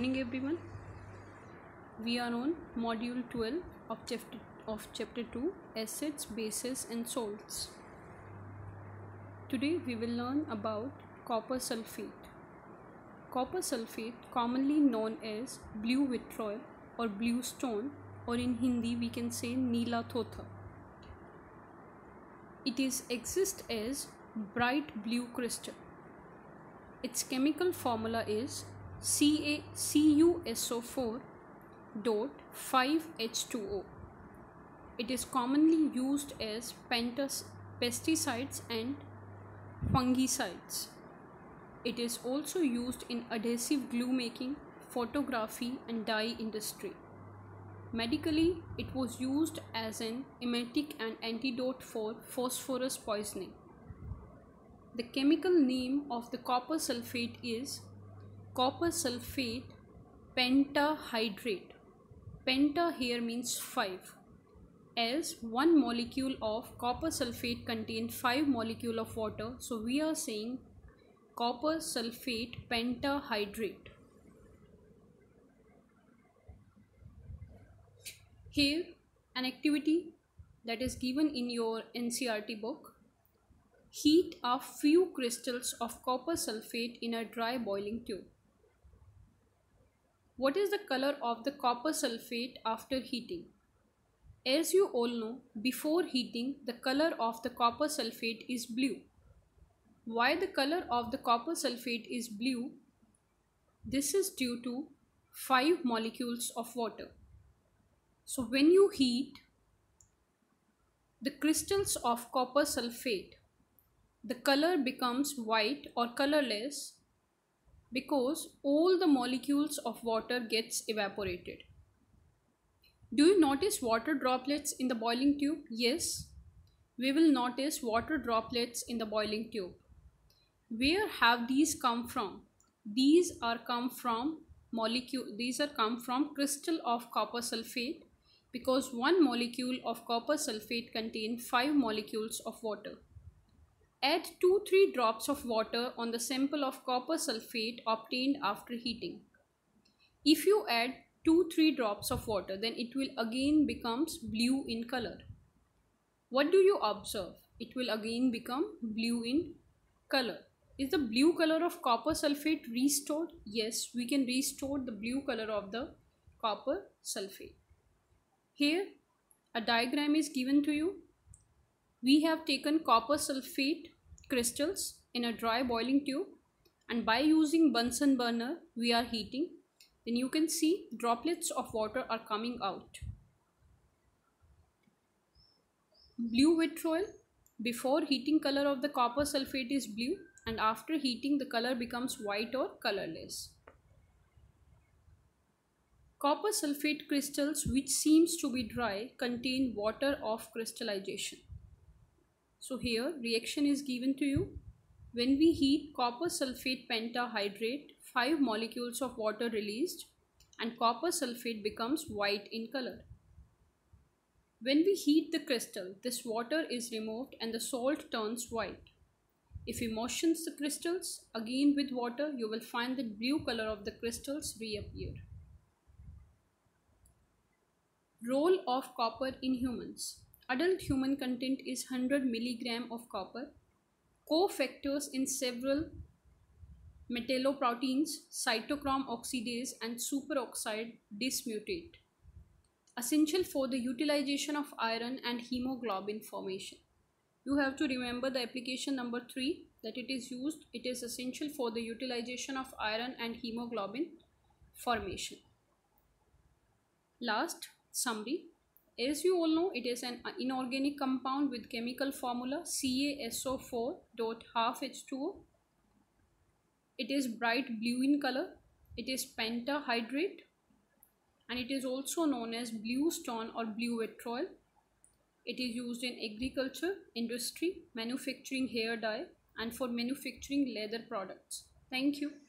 morning everyone. We are on module 12 of chapter 2, acids, bases and salts. Today we will learn about copper sulfate. Copper sulfate, commonly known as blue vitriol or blue stone, or in Hindi we can say Neela Thotha. It exists as bright blue crystal. Its chemical formula is CuSO4.5H2O. It is commonly used as pesticides and fungicides. It is also used in adhesive glue making, photography and dye industry. Medically, it was used as an emetic and antidote for phosphorus poisoning. The chemical name of the copper sulfate is copper sulfate pentahydrate. Penta here means 5. As one molecule of copper sulfate contains 5 molecules of water, so we are saying copper sulfate pentahydrate. Here an activity that is given in your NCERT book. Heat a few crystals of copper sulfate in a dry boiling tube. What is the color of the copper sulfate after heating? As you all know, before heating, the color of the copper sulfate is blue. Why the color of the copper sulfate is blue? This is due to 5 molecules of water. So when you heat the crystals of copper sulfate, the color becomes white or colorless because all the molecules of water gets evaporated. Do you notice water droplets in the boiling tube? Yes, we will notice water droplets in the boiling tube. Where have these come from? These are come from crystal of copper sulfate, because one molecule of copper sulfate contains 5 molecules of water. Add 2-3 drops of water on the sample of copper sulfate obtained after heating. If you add 2-3 drops of water, then it will again becomes blue in color. What do you observe? It will again become blue in color. Is the blue color of copper sulfate restored? Yes, we can restore the blue color of the copper sulfate. Here a diagram is given to you. We have taken copper sulfate crystals in a dry boiling tube, and by using Bunsen burner we are heating. Then you can see droplets of water are coming out. Blue vitriol, before heating color of the copper sulfate is blue, and after heating the color becomes white or colorless. Copper sulfate crystals, which seems to be dry, contain water of crystallization. So here reaction is given to you. When we heat copper sulfate pentahydrate, 5 molecules of water released and copper sulfate becomes white in color. When we heat the crystal, this water is removed and the salt turns white. If we moisten the crystals again with water, you will find the blue color of the crystals reappear. Role of copper in humans. Adult human content is 100 mg of copper. Cofactors in several metalloproteins, cytochrome oxidase and superoxide dismutate. Essential for the utilization of iron and hemoglobin formation. You have to remember the application number 3, that it is essential for the utilization of iron and hemoglobin formation. Last, summary. As you all know, it is an inorganic compound with chemical formula CaSO4.5H2O. It is bright blue in color. It is pentahydrate, and it is also known as blue stone or blue vitriol. It is used in agriculture, industry, manufacturing hair dye, and for manufacturing leather products. Thank you.